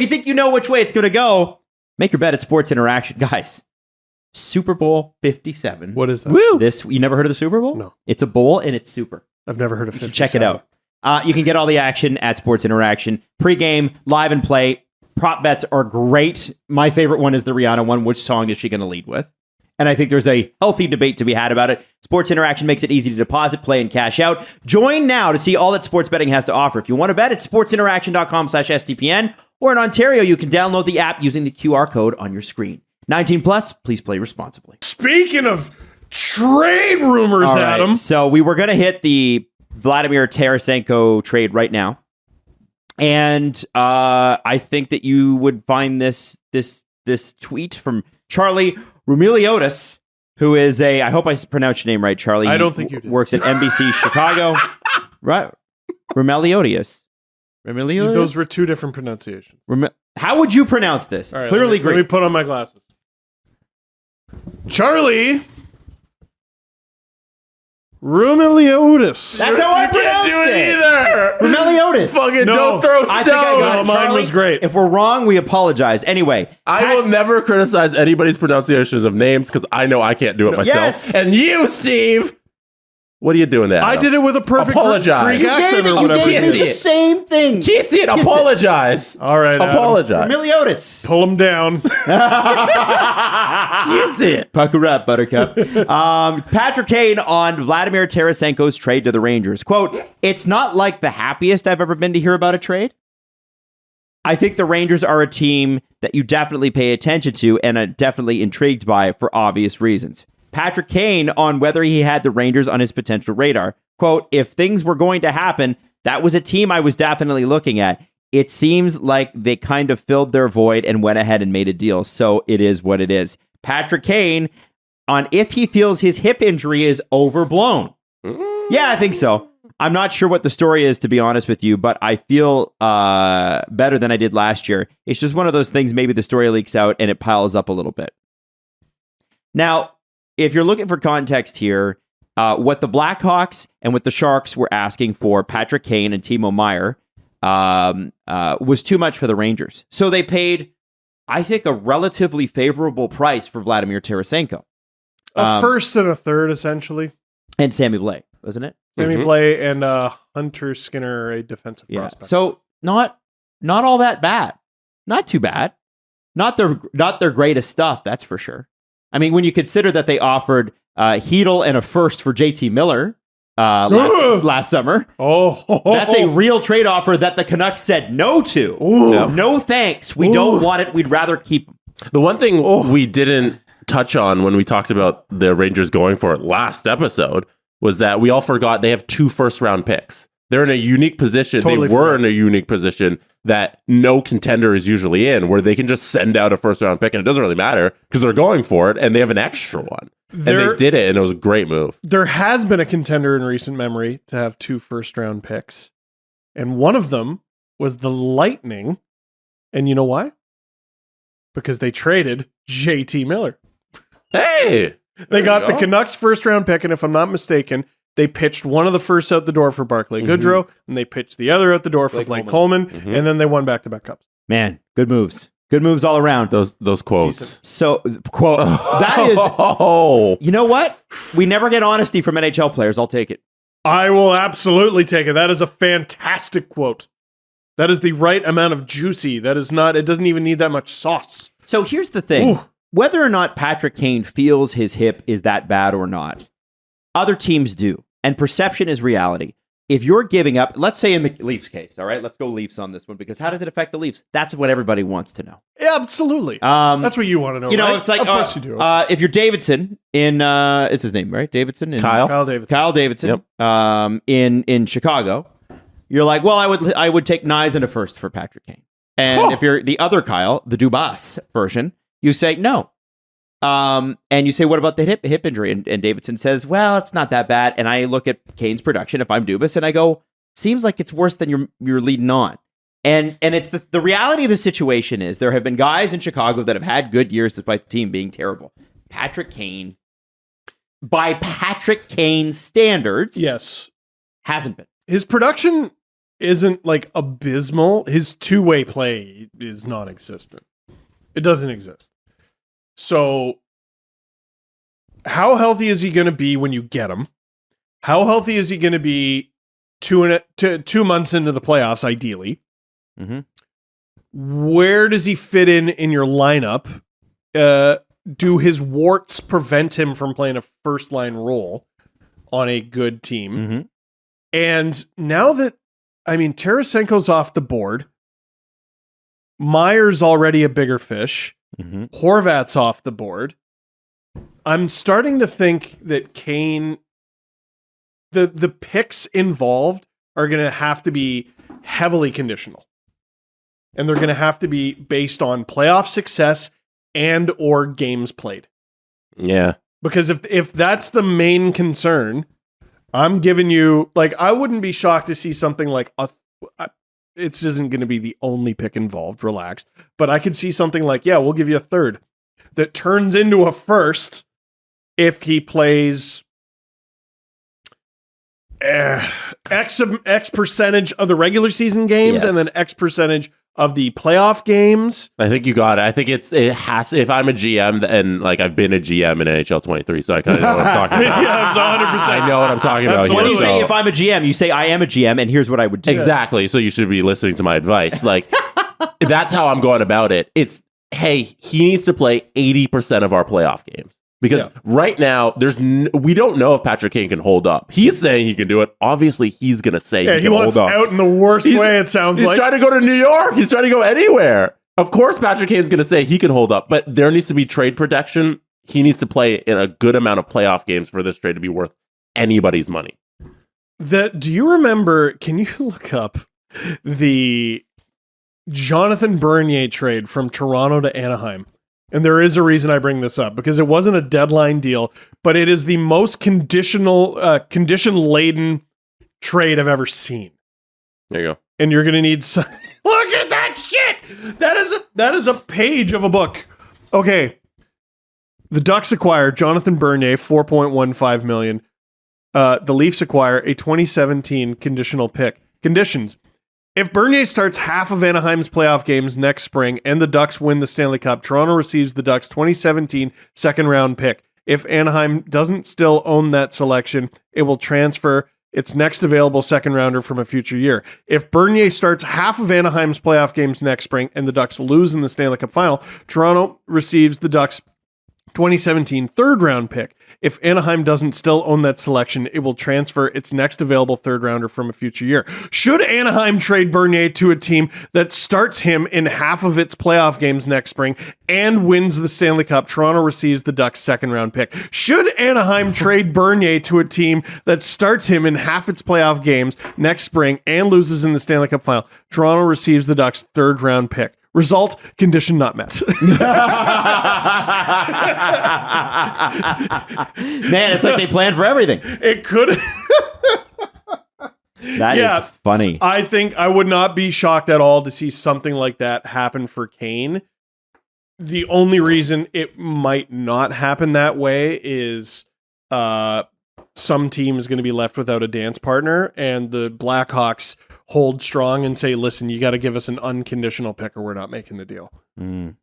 If you think you know which way it's going to go, make your bet at Sports Interaction. Guys, Super Bowl 57. What is that? Woo! You never heard of the Super Bowl? No. It's a bowl and it's super. I've never heard of 57. Check it out. You can get all the action at Sports Interaction. Pre-game, live and play. Prop bets are great. My favorite one is the Rihanna one. Which song is she going to lead with? And I think there's a healthy debate to be had about it. Sports Interaction makes it easy to deposit, play, and cash out. Join now to see all that sports betting has to offer. If you want to bet, it's sportsinteraction.com/STPN. Or in Ontario, you can download the app using the QR code on your screen. 19 plus, please play responsibly. Speaking of trade rumors, All right, Adam. so we were going to hit the Vladimir Tarasenko trade right now. And I think that you would find this tweet from Charlie Rumiliotis, who is I hope I pronounced your name right, Charlie. I don't think you did. Works at NBC Chicago. Right. Rumiliotis. Those were two different pronunciations. How would you pronounce this? It's clearly Let Greek. me put on my glasses. Charlie Rumiliotis. That's how I pronounced it. Either. Rumiliotis. Fucking No, don't throw stones. I think I got it, mine Charlie. was great. If we're wrong, we apologize. Anyway, I will never criticize anybody's pronunciations of names because I know I can't do it myself. Yes. And you, Steve, what are you doing there? I did it with a perfect Apologize. Greek accent or you whatever. gave Can't me see the it. same thing. Can't see it. Apologize. All right, Adam. Apologize. Rumiliotis. Pull him down. Can't see it. Pucker up, Buttercup. Patrick Kane on Vladimir Tarasenko's trade to the Rangers. Quote, "It's not like the happiest I've ever been to hear about a trade. I think the Rangers are a team that you definitely pay attention to and are definitely intrigued by for obvious reasons." Patrick Kane on whether he had the Rangers on his potential radar. Quote, "If things were going to happen, that was a team I was definitely looking at. It seems like they kind of filled their void and went ahead and made a deal. So it is what it is." Patrick Kane on if he feels his hip injury is overblown. Yeah, I think so. I'm not sure what the story is, to be honest with you, but I feel better than I did last year. It's just one of those things, maybe the story leaks out and it piles up a little bit. Now, if you're looking for context here, what the Blackhawks and what the Sharks were asking for Patrick Kane and Timo Meier was too much for the Rangers. So they paid, I think, a relatively favorable price for Vladimir Tarasenko. A first and a third, essentially. And Sammy Blais, wasn't it? Sammy Blais and Hunter Skinner, a defensive prospect. So not all that bad. Not too bad. Not their greatest stuff, that's for sure. I mean, when you consider that they offered Hedl and a first for JT Miller last summer, that's a real trade offer that the Canucks said no to. No thanks. We don't want it. We'd rather keep them. The one thing we didn't touch on when we talked about the Rangers going for it last episode was that we all forgot they have 2 first-round picks. They're in a unique position. Totally they were forgot. in a unique position that no contender is usually in, where they can just send out a first-round pick, and it doesn't really matter because they're going for it, and they have an extra one. And they did it, and it was a great move. There has been a contender in recent memory to have 2 first-round picks, and one of them was the Lightning. And you know why? Because they traded JT Miller. Hey! They got the Canucks first-round pick, and if I'm not mistaken, they pitched one of the firsts out the door for Barclay Goodrow, and they pitched the other out the door for Blake Coleman, and then they won back-to-back cups. Man, good moves. Good moves all around. Those quotes. Decent. So, quote, that is, you know what? We never get honesty from NHL players. I'll take it. I will absolutely take it. That is a fantastic quote. That is the right amount of juicy. That is not, it doesn't even need that much sauce. So here's the thing. Ooh. Whether or not Patrick Kane feels his hip is that bad or not, other teams do. And perception is reality. If you're giving up, let's say in the Leafs case, all right, let's go Leafs on this one, because how does it affect the Leafs? That's what everybody wants to know. Yeah, absolutely. That's what you want to know, You know, right? it's like, of course you do. If you're Davidson in, it's his name, right? Davidson? Kyle Kyle Davidson. In Chicago, you're like, well, I would take Nyes and a first for Patrick Kane. And if you're the other Kyle, the Dubas version, you say no. And you say, what about the hip injury? And Davidson says, well, it's not that bad. And I look at Kane's production, if I'm Dubas, and I go, seems like it's worse than you're leading on. And it's the reality of the situation is there have been guys in Chicago that have had good years despite the team being terrible. Patrick Kane, by Patrick Kane's standards, Yes. hasn't been. His production isn't like abysmal. His two-way play is non-existent. It doesn't exist. So how healthy is he going to be when you get him? How healthy is he going to be 2 months into the playoffs, ideally? Mm-hmm. Where does he fit in your lineup? Do his warts prevent him from playing a first-line role on a good team? Mm-hmm. And now that, Tarasenko's off the board, Meyer's already a bigger fish, Mm-hmm. Horvat's off the board, I'm starting to think that Kane, the picks involved are going to have to be heavily conditional. And they're going to have to be based on playoff success and or games played. Yeah. Because if that's the main concern, I'm giving you, like, I wouldn't be shocked to see something like, it isn't going to be the only pick involved, relax, but I could see something like, yeah, we'll give you a third that turns into a first if he plays X percentage of the regular season games, Yes. and then X percentage of the playoff games. I think you got it. I think it has, if I'm a GM and like I've been a GM in NHL 23, so I kind of know what I'm talking about. Yeah, it's 100%. I know what I'm talking about Absolutely. When here. you say so- if I'm a GM, you say I am a GM, and here's what I would do. Exactly. So you should be listening to my advice. Like, that's how I'm going about it. It's, hey, he needs to play 80% of our playoff games. Because right now, we don't know if Patrick Kane can hold up. He's saying he can do it. Obviously, he's going to say he He can wants hold up. out in the worst way, it sounds He's like. trying to go to New York. He's trying to go anywhere. Of course, Patrick Kane's going to say he can hold up, but there needs to be trade protection. He needs to play in a good amount of playoff games for this trade to be worth anybody's money. Do you remember, can you look up the Jonathan Bernier trade from Toronto to Anaheim? And there is a reason I bring this up, because it wasn't a deadline deal, but it is the most condition-laden trade I've ever seen. There you go. And you're going to need some... Look at that shit! That is a page of a book. Okay. The Ducks acquire Jonathan Bernier, $4.15 million. The Leafs acquire a 2017 conditional pick. Conditions. If Bernier starts half of Anaheim's playoff games next spring and the Ducks win the Stanley Cup, Toronto receives the Ducks' 2017 second-round pick. If Anaheim doesn't still own that selection, it will transfer its next available second-rounder from a future year. If Bernier starts half of Anaheim's playoff games next spring and the Ducks lose in the Stanley Cup final, Toronto receives the Ducks' 2017 third-round pick. If Anaheim doesn't still own that selection, it will transfer its next available third-rounder from a future year. Should Anaheim trade Bernier to a team that starts him in half of its playoff games next spring and wins the Stanley Cup, Toronto receives the Ducks' second-round pick. Should Anaheim trade Bernier to a team that starts him in half its playoff games next spring and loses in the Stanley Cup final, Toronto receives the Ducks' third-round pick. Result, condition not met. Man, it's like they planned for everything. It could. That is funny. I think I would not be shocked at all to see something like that happen for Kane. The only reason it might not happen that way is some team is going to be left without a dance partner, and the Blackhawks hold strong and say, listen, you got to give us an unconditional pick or we're not making the deal. Mm.